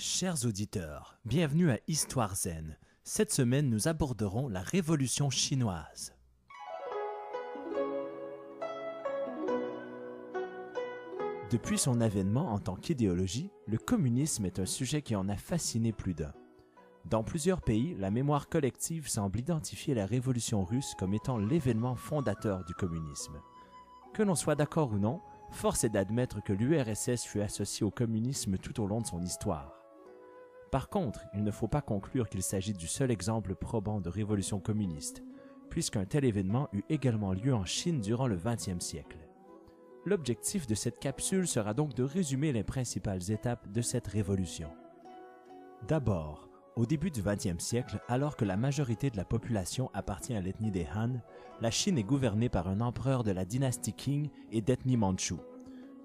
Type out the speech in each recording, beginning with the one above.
Chers auditeurs, bienvenue à Histoire Zen. Cette semaine, nous aborderons la Révolution chinoise. Depuis son avènement en tant qu'idéologie, le communisme est un sujet qui en a fasciné plus d'un. Dans plusieurs pays, la mémoire collective semble identifier la Révolution russe comme étant l'événement fondateur du communisme. Que l'on soit d'accord ou non, force est d'admettre que l'URSS fut associée au communisme tout au long de son histoire. Par contre, il ne faut pas conclure qu'il s'agit du seul exemple probant de révolution communiste, puisqu'un tel événement eut également lieu en Chine durant le XXe siècle. L'objectif de cette capsule sera donc de résumer les principales étapes de cette révolution. D'abord, au début du XXe siècle, alors que la majorité de la population appartient à l'ethnie des Han, la Chine est gouvernée par un empereur de la dynastie Qing et d'ethnie mandchoue.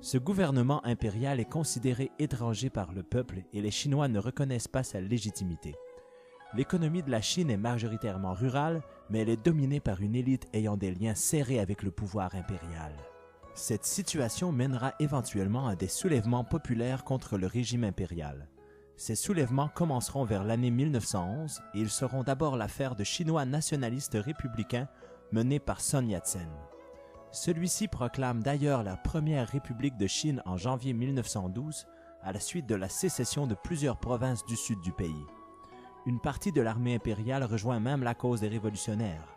Ce gouvernement impérial est considéré étranger par le peuple et les Chinois ne reconnaissent pas sa légitimité. L'économie de la Chine est majoritairement rurale, mais elle est dominée par une élite ayant des liens serrés avec le pouvoir impérial. Cette situation mènera éventuellement à des soulèvements populaires contre le régime impérial. Ces soulèvements commenceront vers l'année 1911 et ils seront d'abord l'affaire de Chinois nationalistes républicains menés par Sun Yat-sen. Celui-ci proclame d'ailleurs la première république de Chine en janvier 1912 à la suite de la sécession de plusieurs provinces du sud du pays. Une partie de l'armée impériale rejoint même la cause des révolutionnaires,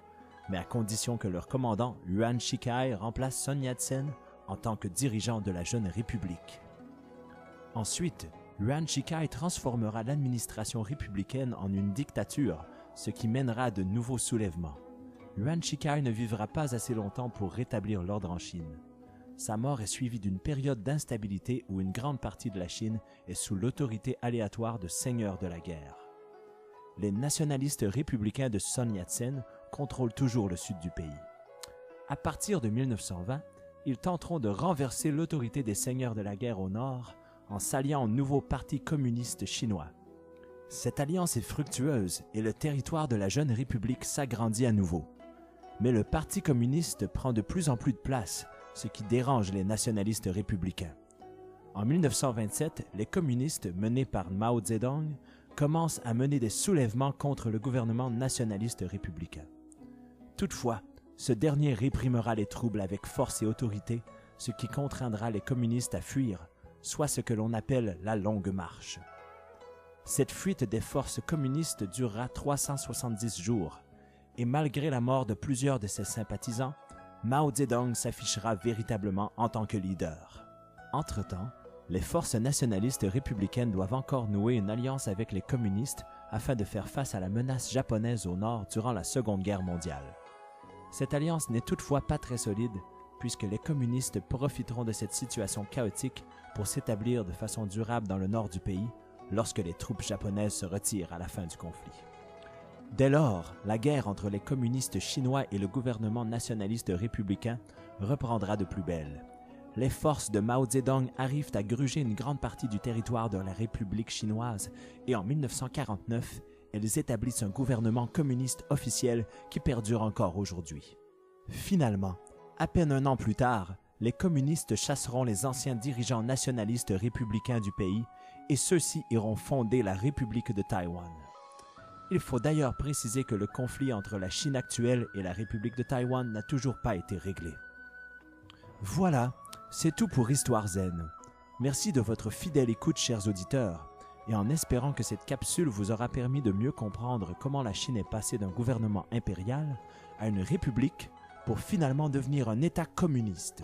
mais à condition que leur commandant Yuan Shikai remplace Sun Yat-sen en tant que dirigeant de la jeune république. Ensuite, Yuan Shikai transformera l'administration républicaine en une dictature, ce qui mènera à de nouveaux soulèvements. Yuan Shikai ne vivra pas assez longtemps pour rétablir l'ordre en Chine. Sa mort est suivie d'une période d'instabilité où une grande partie de la Chine est sous l'autorité aléatoire de seigneurs de la guerre. Les nationalistes républicains de Sun Yat-sen contrôlent toujours le sud du pays. À partir de 1920, ils tenteront de renverser l'autorité des seigneurs de la guerre au nord en s'alliant au nouveau parti communiste chinois. Cette alliance est fructueuse et le territoire de la jeune république s'agrandit à nouveau. Mais le parti communiste prend de plus en plus de place, ce qui dérange les nationalistes républicains. En 1927, les communistes, menés par Mao Zedong, commencent à mener des soulèvements contre le gouvernement nationaliste républicain. Toutefois, ce dernier réprimera les troubles avec force et autorité, ce qui contraindra les communistes à fuir, soit ce que l'on appelle la Longue Marche. Cette fuite des forces communistes durera 370 jours, et malgré la mort de plusieurs de ses sympathisants, Mao Zedong s'affichera véritablement en tant que leader. Entre-temps, les forces nationalistes républicaines doivent encore nouer une alliance avec les communistes afin de faire face à la menace japonaise au nord durant la Seconde Guerre mondiale. Cette alliance n'est toutefois pas très solide, puisque les communistes profiteront de cette situation chaotique pour s'établir de façon durable dans le nord du pays, lorsque les troupes japonaises se retirent à la fin du conflit. Dès lors, la guerre entre les communistes chinois et le gouvernement nationaliste républicain reprendra de plus belle. Les forces de Mao Zedong arrivent à gruger une grande partie du territoire de la République chinoise et en 1949, elles établissent un gouvernement communiste officiel qui perdure encore aujourd'hui. Finalement, à peine un an plus tard, les communistes chasseront les anciens dirigeants nationalistes républicains du pays et ceux-ci iront fonder la République de Taïwan. Il faut d'ailleurs préciser que le conflit entre la Chine actuelle et la République de Taïwan n'a toujours pas été réglé. Voilà, c'est tout pour Histoire Zen. Merci de votre fidèle écoute, chers auditeurs, et en espérant que cette capsule vous aura permis de mieux comprendre comment la Chine est passée d'un gouvernement impérial à une république pour finalement devenir un État communiste.